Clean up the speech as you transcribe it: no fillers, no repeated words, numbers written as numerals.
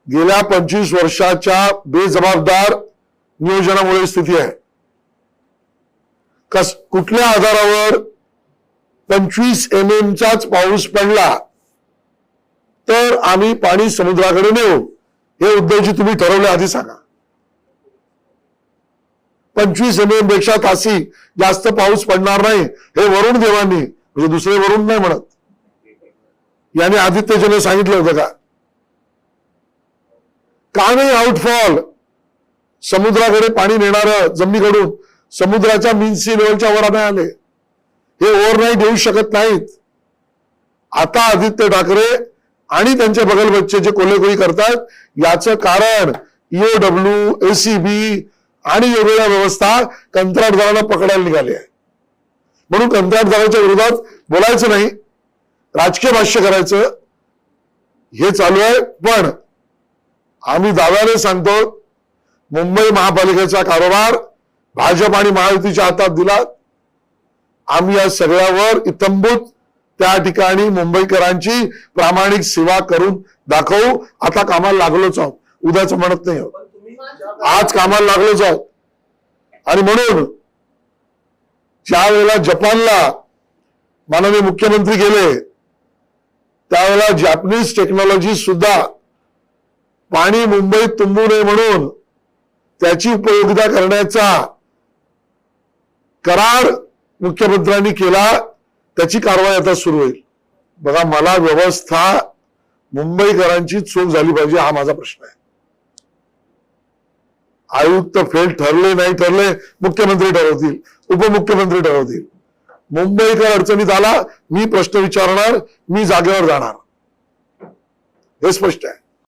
गेल्या 25 वर्षाच्या बेजबाबदार नियोजनामुळे स्थिती आहे. कुठल्या आधारावर 25 mm चाच पाऊस पडला तर आम्ही पाणी समुद्राकडे नेऊ, हे उद्धवजी तुम्ही ठरवले आधी सांगा. 25 mm पेक्षा तासी जास्त पाऊस पडणार नाही हे वरुण देवांनी, म्हणजे दुसरे वरुण नाही म्हणत, याने आदित्यजीने सांगितलं होतं का? का नाही आउटफॉल समुद्राकडे पाणी नेणारं जमिनीकडून समुद्राच्या मीन सी लेवलच्या वर नाही आले? हे ओव्हरनाईट येऊ शकत नाहीत. आता आदित्य ठाकरे आणि त्यांचे बगलबच्चे जे कोल्हेकोळी करतात याचं कारण EOW, ACB आणि वेगवेगळ्या व्यवस्था कंत्राटदारांना पकडायला निघाली आहे. म्हणून कंत्राटदाराच्या विरोधात बोलायचं नाही, राजकीय भाष्य करायचं हे चालू आहे. पण आम्ही दाव्याने सांगतो, मुंबई महापालिकेचा कारभार भाजप आणि महायुतीच्या हातात दिला. आम्ही या सगळ्यावर इत्थंभूत त्या ठिकाणी मुंबईकरांची प्रामाणिक सेवा करून दाखवू. आता कामाला लागलोच आहोत, उद्याच म्हणत नाही आहोत, आज कामाला लागलोच आहोत. आणि म्हणून ज्या वेळेला जपानला माननीय मुख्यमंत्री गेले त्यावेळेला जॅपनीज टेक्नॉलॉजी सुद्धा पाणी मुंबईत तुंबू नये म्हणून त्याची उपयोगिता करण्याचा करार मुख्यमंत्र्यांनी केला. त्याची कारवाई आता सुरू होईल. बघा, मला व्यवस्था मुंबईकरांची चूक झाली पाहिजे हा माझा प्रश्न आहे. आयुक्त फेल ठरले नाही ठरले मुख्यमंत्री ठरवतील, उपमुख्यमंत्री ठरवतील. मुंबईकर अडचणीत आला, मी प्रश्न विचारणार, मी जागेवर जाणार, हे स्पष्ट आहे.